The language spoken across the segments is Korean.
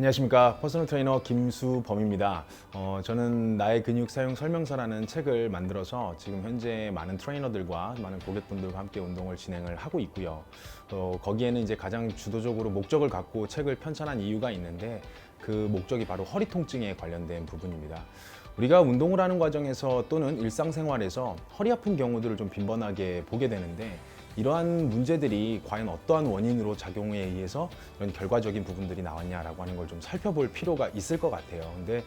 안녕하십니까. 퍼스널 트레이너 김수범입니다. 저는 나의 근육 사용 설명서라는 책을 만들어서 지금 현재 많은 트레이너들과 많은 고객분들과 함께 운동을 진행을 하고 있고요. 거기에는 이제 가장 주도적으로 목적을 갖고 책을 편찬한 이유가 있는데 그 목적이 바로 허리 통증에 관련된 부분입니다. 우리가 운동을 하는 과정에서 또는 일상생활에서 허리 아픈 경우들을 좀 빈번하게 보게 되는데 이러한 문제들이 과연 어떠한 원인으로 작용에 의해서 이런 결과적인 부분들이 나왔냐라고 하는 걸 좀 살펴볼 필요가 있을 것 같아요. 근데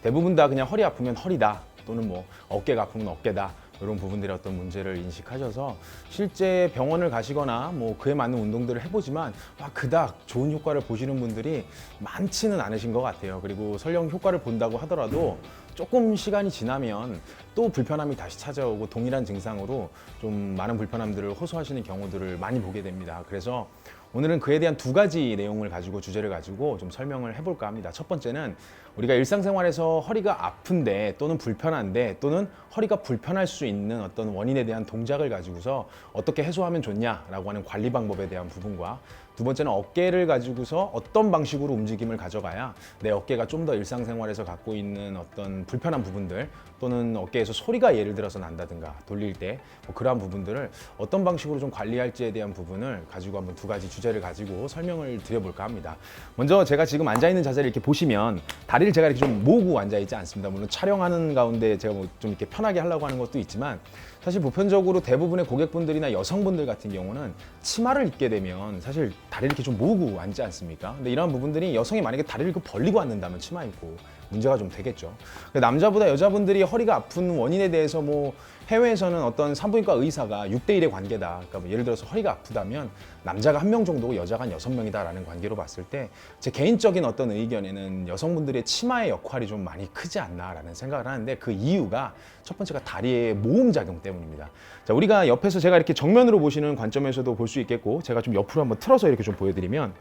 대부분 다 그냥 허리 아프면 허리다 또는 뭐 어깨가 아프면 어깨다 이런 부분들의 어떤 문제를 인식하셔서 실제 병원을 가시거나 뭐 그에 맞는 운동들을 해보지만 그닥 좋은 효과를 보시는 분들이 많지는 않으신 것 같아요. 그리고 설령 효과를 본다고 하더라도 조금 시간이 지나면 또 불편함이 다시 찾아오고 동일한 증상으로 좀 많은 불편함들을 호소하시는 경우들을 많이 보게 됩니다. 그래서 오늘은 그에 대한 두 가지 내용을 가지고 주제를 가지고 좀 설명을 해볼까 합니다. 첫 번째는 우리가 일상생활에서 허리가 아픈데 또는 불편한데 또는 허리가 불편할 수 있는 어떤 원인에 대한 동작을 가지고서 어떻게 해소하면 좋냐라고 하는 관리 방법에 대한 부분과 두 번째는 어깨를 가지고서 어떤 방식으로 움직임을 가져가야 내 어깨가 좀 더 일상생활에서 갖고 있는 어떤 불편한 부분들 또는 어깨에서 소리가 예를 들어서 난다든가 돌릴 때 그러한 부분들을 어떤 방식으로 좀 관리할지에 대한 부분을 가지고 한번 두 가지 주제를 가지고 설명을 드려볼까 합니다. 먼저 제가 지금 앉아있는 자세를 이렇게 보시면 다리를 제가 이렇게 좀 모으고 앉아있지 않습니다. 물론 촬영하는 가운데 제가 뭐 좀 이렇게 편하게 하려고 하는 것도 있지만 사실 보편적으로 대부분의 고객분들이나 여성분들 같은 경우는 치마를 입게 되면 사실 다리를 이렇게 좀 모으고 앉지 않습니까? 근데 이러한 부분들이 여성이 만약에 다리를 이렇게 벌리고 앉는다면 치마 입고 문제가 좀 되겠죠. 남자보다 여자분들이 허리가 아픈 원인에 대해서 뭐 해외에서는 어떤 산부인과 의사가 6대1의 관계다. 그러니까 뭐 예를 들어서 허리가 아프다면 남자가 1명 정도고 여자가 한 6명이다라는 관계로 봤을 때 제 개인적인 어떤 의견에는 여성분들의 치마의 역할이 좀 많이 크지 않나라는 생각을 하는데 그 이유가 첫 번째가 다리의 모음 작용 때문입니다. 자, 우리가 옆에서 제가 이렇게 정면으로 보시는 관점에서도 볼 수 있겠고 제가 좀 옆으로 한번 틀어서 이렇게 좀 보여드리면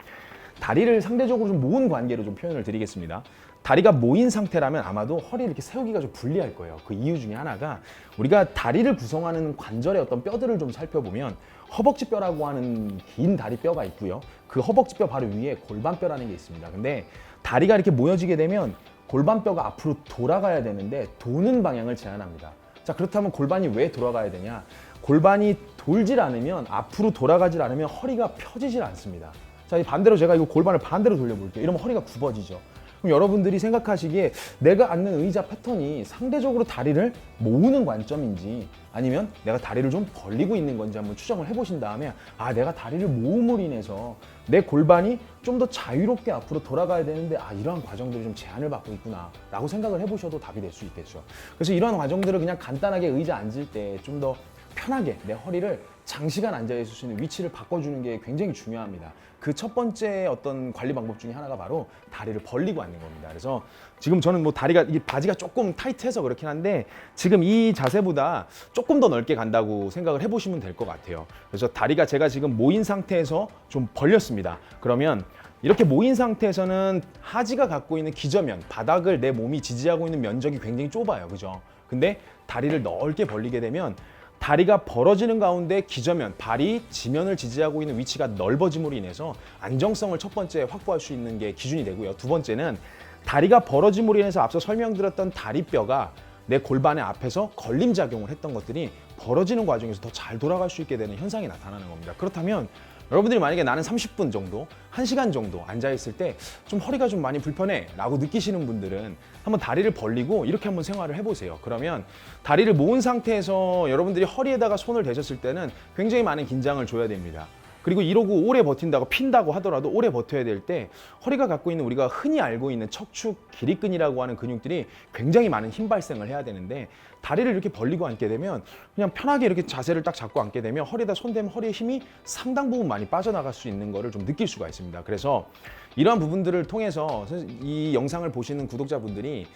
다리를 상대적으로 좀 모은 관계로 좀 표현을 드리겠습니다. 다리가 모인 상태라면 아마도 허리를 이렇게 세우기가 좀 불리할 거예요. 그 이유 중에 하나가 우리가 다리를 구성하는 관절의 어떤 뼈들을 좀 살펴보면 허벅지뼈라고 하는 긴 다리뼈가 있고요. 그 허벅지뼈 바로 위에 골반뼈라는 게 있습니다. 근데 다리가 이렇게 모여지게 되면 골반뼈가 앞으로 돌아가야 되는데 도는 방향을 제한합니다. 자, 그렇다면 골반이 왜 돌아가야 되냐? 골반이 돌질 않으면 앞으로 돌아가질 않으면 허리가 펴지질 않습니다. 자, 이 반대로 제가 이거 골반을 반대로 돌려볼게요. 이러면 허리가 굽어지죠. 그럼 여러분들이 생각하시기에 내가 앉는 의자 패턴이 상대적으로 다리를 모으는 관점인지 아니면 내가 다리를 좀 벌리고 있는 건지 한번 추정을 해보신 다음에 내가 다리를 모음으로 인해서 내 골반이 좀 더 자유롭게 앞으로 돌아가야 되는데 이러한 과정들이 좀 제한을 받고 있구나 라고 생각을 해보셔도 답이 될 수 있겠죠. 그래서 이러한 과정들을 그냥 간단하게 의자 앉을 때 좀 더 편하게 내 허리를 장시간 앉아있을 수 있는 위치를 바꿔주는 게 굉장히 중요합니다. 그 첫 번째 어떤 관리 방법 중에 하나가 바로 다리를 벌리고 앉는 겁니다. 그래서 지금 저는 뭐 다리가 이게 바지가 조금 타이트해서 그렇긴 한데 지금 이 자세보다 조금 더 넓게 간다고 생각을 해보시면 될 것 같아요. 그래서 다리가 제가 지금 모인 상태에서 좀 벌렸습니다. 그러면 이렇게 모인 상태에서는 하지가 갖고 있는 기저면, 바닥을 내 몸이 지지하고 있는 면적이 굉장히 좁아요. 그죠? 근데 다리를 넓게 벌리게 되면 다리가 벌어지는 가운데 기저면, 발이 지면을 지지하고 있는 위치가 넓어짐으로 인해서 안정성을 첫 번째 확보할 수 있는 게 기준이 되고요. 두 번째는 다리가 벌어짐으로 인해서 앞서 설명드렸던 다리뼈가 내 골반의 앞에서 걸림작용을 했던 것들이 벌어지는 과정에서 더 잘 돌아갈 수 있게 되는 현상이 나타나는 겁니다. 그렇다면 여러분들이 만약에 나는 30분 정도, 1시간 정도 앉아있을 때 좀 허리가 좀 많이 불편해 라고 느끼시는 분들은 한번 다리를 벌리고 이렇게 한번 생활을 해보세요. 그러면 다리를 모은 상태에서 여러분들이 허리에다가 손을 대셨을 때는 굉장히 많은 긴장을 줘야 됩니다. 그리고 이러고 오래 버틴다고 핀다고 하더라도 오래 버텨야 될 때 허리가 갖고 있는 우리가 흔히 알고 있는 척추 기립근이라고 하는 근육들이 굉장히 많은 힘 발생을 해야 되는데 다리를 이렇게 벌리고 앉게 되면 그냥 편하게 이렇게 자세를 딱 잡고 앉게 되면 허리에다 손 대면 허리의 힘이 상당 부분 많이 빠져나갈 수 있는 거를 좀 느낄 수가 있습니다. 그래서 이러한 부분들을 통해서 이 영상을 보시는 구독자분들이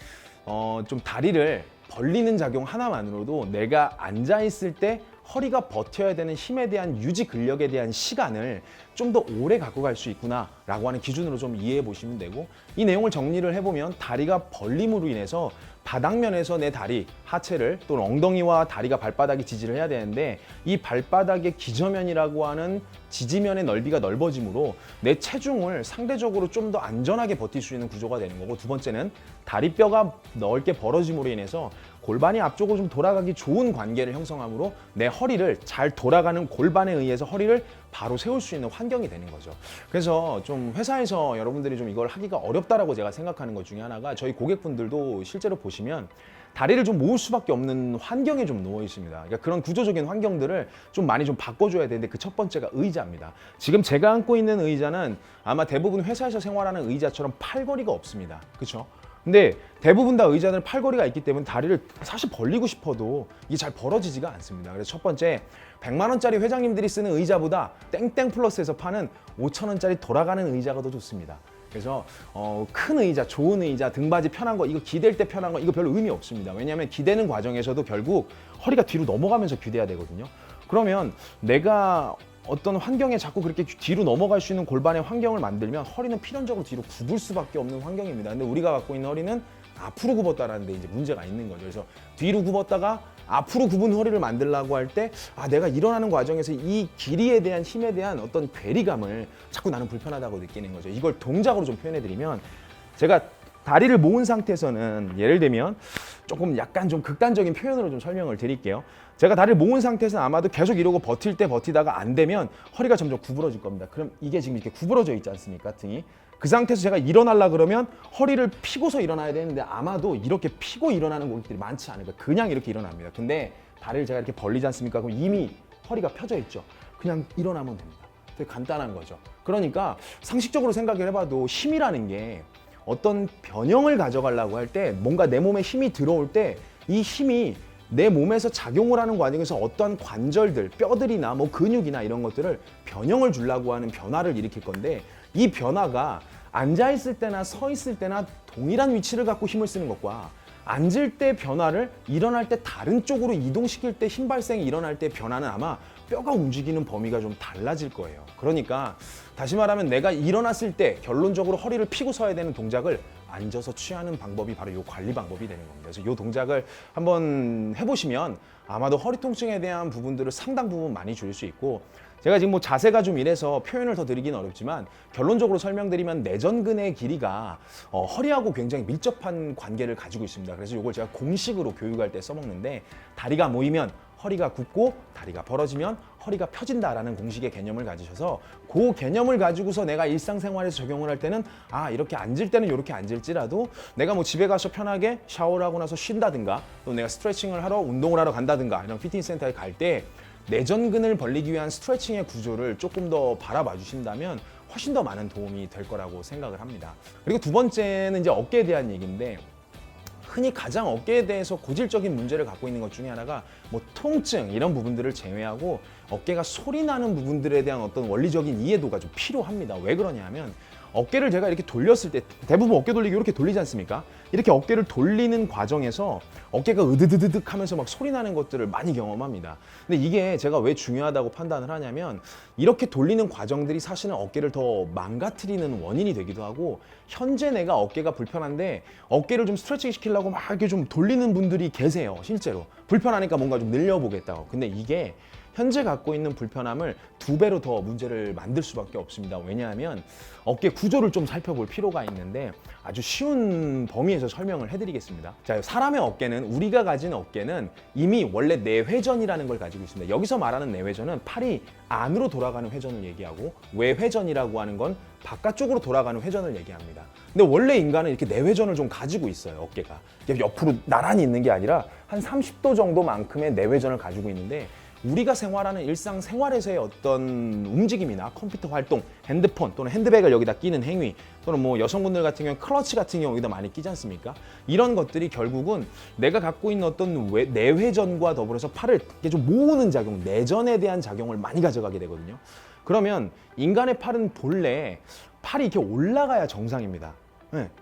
좀 다리를 벌리는 작용 하나만으로도 내가 앉아있을 때 허리가 버텨야 되는 힘에 대한 유지 근력에 대한 시간을 좀 더 오래 갖고 갈 수 있구나 라고 하는 기준으로 좀 이해해 보시면 되고, 이 내용을 정리를 해보면 다리가 벌림으로 인해서 바닥면에서 내 다리, 하체를 또는 엉덩이와 다리가 발바닥이 지지를 해야 되는데, 이 발바닥의 기저면이라고 하는 지지면의 넓이가 넓어지므로 내 체중을 상대적으로 좀 더 안전하게 버틸 수 있는 구조가 되는 거고, 두 번째는 다리뼈가 넓게 벌어짐으로 인해서 골반이 앞쪽으로 좀 돌아가기 좋은 관계를 형성하므로 내 허리를 잘 돌아가는 골반에 의해서 허리를 바로 세울 수 있는 환경이 되는 거죠. 그래서 좀 회사에서 여러분들이 좀 이걸 하기가 어렵다라고 제가 생각하는 것 중에 하나가, 저희 고객분들도 실제로 보시면 다리를 좀 모을 수밖에 없는 환경에 좀 놓여 있습니다. 그러니까 그런 구조적인 환경들을 좀 많이 좀 바꿔줘야 되는데, 그 첫 번째가 의자입니다. 지금 제가 앉고 있는 의자는 아마 대부분 회사에서 생활하는 의자처럼 팔걸이가 없습니다. 그렇죠? 근데 대부분 다 의자는 팔걸이가 있기 때문에 다리를 사실 벌리고 싶어도 이게 잘 벌어지지가 않습니다. 그래서 첫 번째, 100만 원짜리 회장님들이 쓰는 의자보다 땡땡 플러스에서 파는 5천 원짜리 돌아가는 의자가 더 좋습니다. 그래서 큰 의자, 좋은 의자, 등받이 편한 거, 이거 기댈 때 편한 거, 이거 별로 의미 없습니다. 왜냐하면 기대는 과정에서도 결국 허리가 뒤로 넘어가면서 기대야 되거든요. 그러면 내가 어떤 환경에 자꾸 그렇게 뒤로 넘어갈 수 있는 골반의 환경을 만들면 허리는 필연적으로 뒤로 굽을 수밖에 없는 환경입니다. 근데 우리가 갖고 있는 허리는 앞으로 굽었다라는 데 이제 문제가 있는 거죠. 그래서 뒤로 굽었다가 앞으로 굽은 허리를 만들려고 할 때, 내가 일어나는 과정에서 이 길이에 대한 힘에 대한 어떤 괴리감을 자꾸 나는 불편하다고 느끼는 거죠. 이걸 동작으로 좀 표현해 드리면, 제가 다리를 모은 상태에서는 예를 들면 조금 약간 좀 극단적인 표현으로 좀 설명을 드릴게요. 제가 다리를 모은 상태에서는 아마도 계속 이러고 버틸 때 버티다가 안 되면 허리가 점점 구부러질 겁니다. 그럼 이게 지금 이렇게 구부러져 있지 않습니까? 등이. 그 상태에서 제가 일어나려 그러면 허리를 펴고서 일어나야 되는데, 아마도 이렇게 펴고 일어나는 고객들이 많지 않을까. 그냥 이렇게 일어납니다. 근데 다리를 제가 이렇게 벌리지 않습니까? 그럼 이미 허리가 펴져 있죠. 그냥 일어나면 됩니다. 되게 간단한 거죠. 그러니까 상식적으로 생각을 해봐도 힘이라는 게 어떤 변형을 가져가려고 할 때, 뭔가 내 몸에 힘이 들어올 때 이 힘이 내 몸에서 작용을 하는 과정에서 어떠한 관절들, 뼈들이나 뭐 근육이나 이런 것들을 변형을 주려고 하는 변화를 일으킬 건데, 이 변화가 앉아있을 때나 서 있을 때나 동일한 위치를 갖고 힘을 쓰는 것과, 앉을 때 변화를 일어날 때 다른 쪽으로 이동시킬 때 힘 발생이 일어날 때 변화는 아마 뼈가 움직이는 범위가 좀 달라질 거예요. 그러니까 다시 말하면 내가 일어났을 때 결론적으로 허리를 펴고 서야 되는 동작을 앉아서 취하는 방법이 바로 이 관리 방법이 되는 겁니다. 그래서 이 동작을 한번 해보시면 아마도 허리 통증에 대한 부분들을 상당 부분 많이 줄일 수 있고, 제가 지금 뭐 자세가 좀 이래서 표현을 더 드리긴 어렵지만 결론적으로 설명드리면 내전근의 길이가 허리하고 굉장히 밀접한 관계를 가지고 있습니다. 그래서 이걸 제가 공식으로 교육할 때 써먹는데, 다리가 모이면 허리가 굽고 다리가 벌어지면 허리가 펴진다라는 공식의 개념을 가지셔서, 그 개념을 가지고서 내가 일상생활에서 적용을 할 때는 이렇게 앉을 때는 이렇게 앉을지라도 내가 뭐 집에 가서 편하게 샤워를 하고 나서 쉰다든가, 또 내가 스트레칭을 하러 운동을 하러 간다든가 이런 피트니스 센터에 갈 때 내전근을 벌리기 위한 스트레칭의 구조를 조금 더 바라봐 주신다면 훨씬 더 많은 도움이 될 거라고 생각을 합니다. 그리고 두 번째는 이제 어깨에 대한 얘기인데, 흔히 가장 어깨에 대해서 고질적인 문제를 갖고 있는 것 중에 하나가 뭐 통증 이런 부분들을 제외하고 어깨가 소리 나는 부분들에 대한 어떤 원리적인 이해도가 좀 필요합니다. 왜 그러냐면, 어깨를 제가 이렇게 돌렸을 때, 대부분 어깨 돌리기 이렇게 돌리지 않습니까? 이렇게 어깨를 돌리는 과정에서 어깨가 으드드드득 하면서 막 소리 나는 것들을 많이 경험합니다. 근데 이게 제가 왜 중요하다고 판단을 하냐면, 이렇게 돌리는 과정들이 사실은 어깨를 더 망가뜨리는 원인이 되기도 하고, 현재 내가 어깨가 불편한데 어깨를 좀 스트레칭 시키려고 막 이렇게 좀 돌리는 분들이 계세요. 실제로 불편하니까 뭔가 좀 늘려보겠다고. 근데 이게 현재 갖고 있는 불편함을 2배로 더 문제를 만들 수밖에 없습니다. 왜냐하면 어깨 구조를 좀 살펴볼 필요가 있는데, 아주 쉬운 범위에서 설명을 해드리겠습니다. 자, 사람의 어깨는, 우리가 가진 어깨는 이미 원래 내회전이라는 걸 가지고 있습니다. 여기서 말하는 내회전은 팔이 안으로 돌아가는 회전을 얘기하고, 외회전이라고 하는 건 바깥쪽으로 돌아가는 회전을 얘기합니다. 근데 원래 인간은 이렇게 내회전을 좀 가지고 있어요. 어깨가 옆으로 나란히 있는 게 아니라 한 30도 정도만큼의 내회전을 가지고 있는데, 우리가 생활하는 일상생활에서의 어떤 움직임이나 컴퓨터 활동, 핸드폰 또는 핸드백을 여기다 끼는 행위, 또는 뭐 여성분들 같은 경우는 클러치 같은 경우 여기다 많이 끼지 않습니까? 이런 것들이 결국은 내가 갖고 있는 어떤 내회전과 더불어서 팔을 이렇게 좀 모으는 작용, 내전에 대한 작용을 많이 가져가게 되거든요. 그러면 인간의 팔은 본래 팔이 이렇게 올라가야 정상입니다.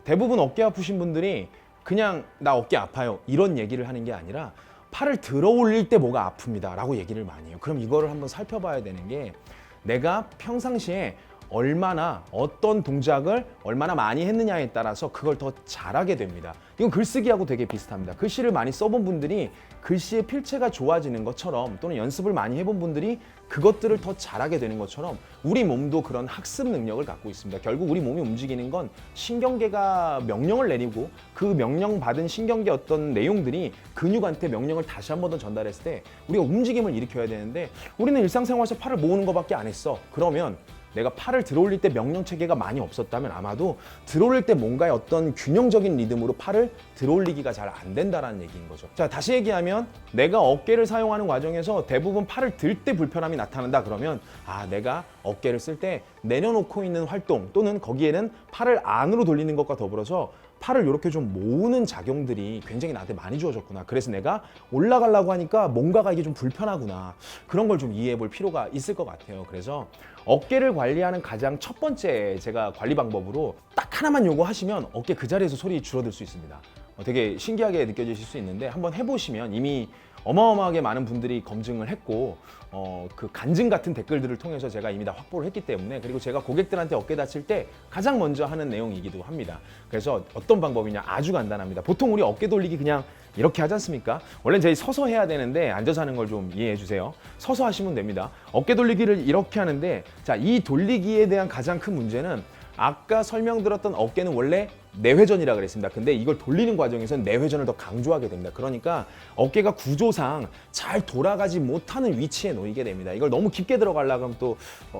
대부분 어깨 아프신 분들이 그냥 나 어깨 아파요 이런 얘기를 하는 게 아니라, 팔을 들어 올릴 때 뭐가 아픕니다 라고 얘기를 많이 해요. 그럼 이거를 한번 살펴봐야 되는 게 내가 평상시에 얼마나 어떤 동작을 얼마나 많이 했느냐에 따라서 그걸 더 잘하게 됩니다. 이건 글쓰기하고 되게 비슷합니다. 글씨를 많이 써본 분들이 글씨의 필체가 좋아지는 것처럼 또는 연습을 많이 해본 분들이 그것들을 더 잘하게 되는 것처럼 우리 몸도 그런 학습 능력을 갖고 있습니다. 결국 우리 몸이 움직이는 건 신경계가 명령을 내리고 그 명령 받은 신경계 어떤 내용들이 근육한테 명령을 다시 한 번 더 전달했을 때 우리가 움직임을 일으켜야 되는데 우리는 일상생활에서 팔을 모으는 것밖에 안 했어. 그러면 내가 팔을 들어올릴 때 명령 체계가 많이 없었다면 아마도 들어올릴 때 뭔가의 어떤 균형적인 리듬으로 팔을 들어올리기가 잘 안 된다라는 얘기인 거죠. 자, 다시 얘기하면 내가 어깨를 사용하는 과정에서 대부분 팔을 들 때 불편함이 나타난다 그러면 내가 어깨를 쓸 때 내려놓고 있는 활동 또는 거기에는 팔을 안으로 돌리는 것과 더불어서 팔을 이렇게 좀 모으는 작용들이 굉장히 나한테 많이 주어졌구나. 그래서 내가 올라가려고 하니까 뭔가가 이게 좀 불편하구나. 그런 걸 좀 이해해 볼 필요가 있을 것 같아요. 그래서 어깨를 관리하는 가장 첫 번째 제가 관리 방법으로 딱 하나만 요구하시면 어깨 그 자리에서 소리 줄어들 수 있습니다. 되게 신기하게 느껴지실 수 있는데 한번 해보시면 이미 어마어마하게 많은 분들이 검증을 했고 그 간증 같은 댓글들을 통해서 제가 이미 다 확보를 했기 때문에 그리고 제가 고객들한테 어깨 다칠 때 가장 먼저 하는 내용이기도 합니다. 그래서 어떤 방법이냐 아주 간단합니다. 보통 우리 어깨 돌리기 그냥 이렇게 하지 않습니까? 원래는 저희 서서 해야 되는데 앉아서 하는 걸 좀 이해해 주세요. 서서 하시면 됩니다. 어깨 돌리기를 이렇게 하는데 자, 이 돌리기에 대한 가장 큰 문제는 아까 설명드렸던 어깨는 원래 내회전이라 그랬습니다. 근데 이걸 돌리는 과정에서는 내회전을 더 강조하게 됩니다. 그러니까 어깨가 구조상 잘 돌아가지 못하는 위치에 놓이게 됩니다. 이걸 너무 깊게 들어가려고 하면 또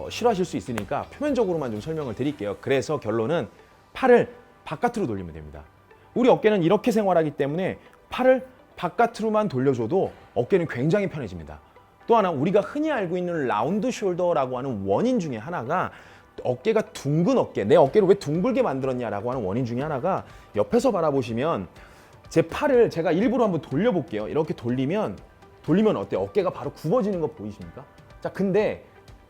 싫어하실 수 있으니까 표면적으로만 좀 설명을 드릴게요. 그래서 결론은 팔을 바깥으로 돌리면 됩니다. 우리 어깨는 이렇게 생활하기 때문에 팔을 바깥으로만 돌려줘도 어깨는 굉장히 편해집니다. 또 하나 우리가 흔히 알고 있는 라운드 숄더라고 하는 원인 중에 하나가 어깨가 둥근 어깨, 내 어깨를 왜 둥글게 만들었냐라고 하는 원인 중에 하나가 옆에서 바라보시면 제 팔을 제가 일부러 한번 돌려볼게요. 이렇게 돌리면 어때요? 어깨가 바로 굽어지는 거 보이십니까? 자, 근데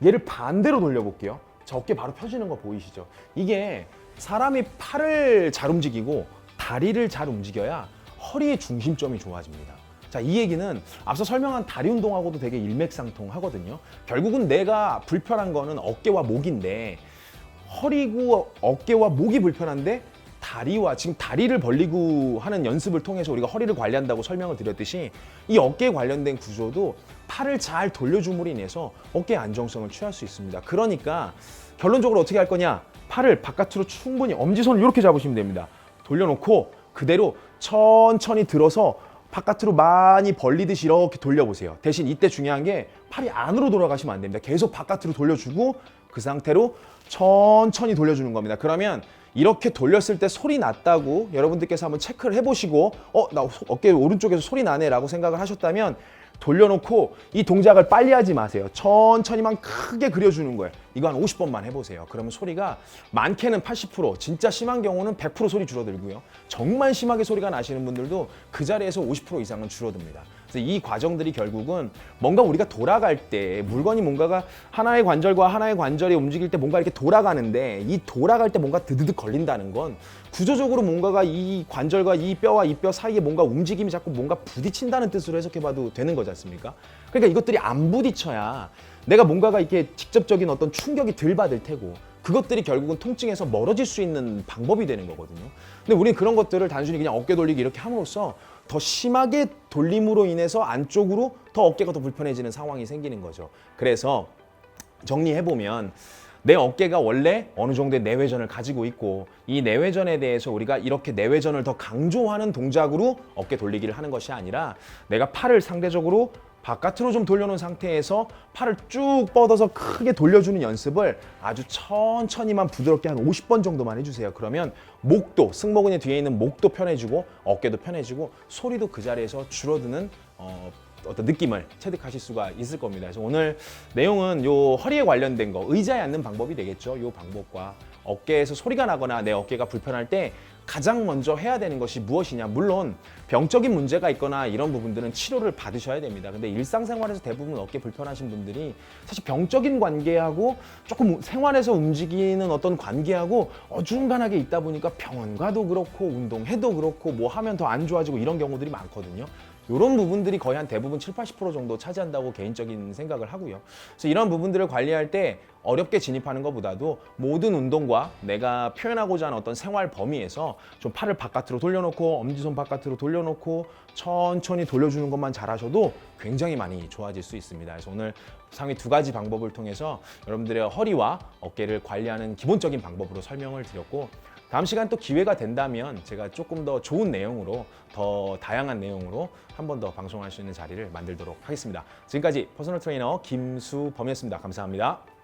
얘를 반대로 돌려볼게요. 저 어깨 바로 펴지는 거 보이시죠? 이게 사람이 팔을 잘 움직이고 다리를 잘 움직여야 허리의 중심점이 좋아집니다. 자, 이 얘기는 앞서 설명한 다리 운동하고도 되게 일맥상통하거든요. 결국은 내가 불편한 거는 어깨와 목인데 허리고 어깨와 목이 불편한데 다리와 지금 다리를 벌리고 하는 연습을 통해서 우리가 허리를 관리한다고 설명을 드렸듯이 이 어깨에 관련된 구조도 팔을 잘 돌려줌으로 인해서 어깨의 안정성을 취할 수 있습니다. 그러니까 결론적으로 어떻게 할 거냐? 팔을 바깥으로 충분히 엄지손을 이렇게 잡으시면 됩니다. 돌려놓고 그대로 천천히 들어서 바깥으로 많이 벌리듯이 이렇게 돌려보세요. 대신 이때 중요한 게 팔이 안으로 돌아가시면 안 됩니다. 계속 바깥으로 돌려주고 그 상태로 천천히 돌려주는 겁니다. 그러면 이렇게 돌렸을 때 소리 났다고 여러분들께서 한번 체크를 해보시고 나 어깨 오른쪽에서 소리 나네 라고 생각을 하셨다면 돌려놓고 이 동작을 빨리 하지 마세요. 천천히만 크게 그려주는 거예요. 이거 한 50번만 해보세요. 그러면 소리가 많게는 80%, 진짜 심한 경우는 100% 소리 줄어들고요. 정말 심하게 소리가 나시는 분들도 그 자리에서 50% 이상은 줄어듭니다. 그래서 이 과정들이 결국은 뭔가 우리가 돌아갈 때 물건이 뭔가가 하나의 관절과 하나의 관절이 움직일 때 뭔가 이렇게 돌아가는데 이 돌아갈 때 뭔가 드드득 걸린다는 건 구조적으로 뭔가가 이 관절과 이 뼈와 이 뼈 사이에 뭔가 움직임이 자꾸 뭔가 부딪힌다는 뜻으로 해석해봐도 되는 거지 않습니까? 그러니까 이것들이 안 부딪혀야 내가 뭔가가 이렇게 직접적인 어떤 충격이 덜 받을 테고 그것들이 결국은 통증에서 멀어질 수 있는 방법이 되는 거거든요. 근데 우리는 그런 것들을 단순히 그냥 어깨 돌리기 이렇게 함으로써 더 심하게 돌림으로 인해서 안쪽으로 더 어깨가 더 불편해지는 상황이 생기는 거죠. 그래서 정리해보면 내 어깨가 원래 어느 정도의 내외전을 가지고 있고 이 내외전에 대해서 우리가 이렇게 내외전을 더 강조하는 동작으로 어깨 돌리기를 하는 것이 아니라 내가 팔을 상대적으로 바깥으로 좀 돌려놓은 상태에서 팔을 쭉 뻗어서 크게 돌려주는 연습을 아주 천천히만 부드럽게 한 50번 정도만 해주세요. 그러면 목도, 승모근의 뒤에 있는 목도 편해지고 어깨도 편해지고 소리도 그 자리에서 줄어드는 어떤 느낌을 체득하실 수가 있을 겁니다. 그래서 오늘 내용은 요 허리에 관련된 거, 의자에 앉는 방법이 되겠죠. 요 방법과 어깨에서 소리가 나거나 내 어깨가 불편할 때 가장 먼저 해야 되는 것이 무엇이냐. 물론 병적인 문제가 있거나 이런 부분들은 치료를 받으셔야 됩니다. 근데 일상생활에서 대부분 어깨 불편하신 분들이 사실 병적인 관계하고 조금 생활에서 움직이는 어떤 관계하고 어중간하게 있다 보니까 병원 가도 그렇고 운동해도 그렇고 뭐 하면 더 안 좋아지고 이런 경우들이 많거든요. 이런 부분들이 거의 한 대부분 7, 80% 정도 차지한다고 개인적인 생각을 하고요. 그래서 이런 부분들을 관리할 때 어렵게 진입하는 것보다도 모든 운동과 내가 표현하고자 하는 어떤 생활 범위에서 좀 팔을 바깥으로 돌려놓고 엄지손 바깥으로 돌려놓고 천천히 돌려주는 것만 잘하셔도 굉장히 많이 좋아질 수 있습니다. 그래서 오늘 상위 2가지 방법을 통해서 여러분들의 허리와 어깨를 관리하는 기본적인 방법으로 설명을 드렸고, 다음 시간 또 기회가 된다면 제가 조금 더 좋은 내용으로, 더 다양한 내용으로 한 번 더 방송할 수 있는 자리를 만들도록 하겠습니다. 지금까지 퍼스널 트레이너 김수범이었습니다. 감사합니다.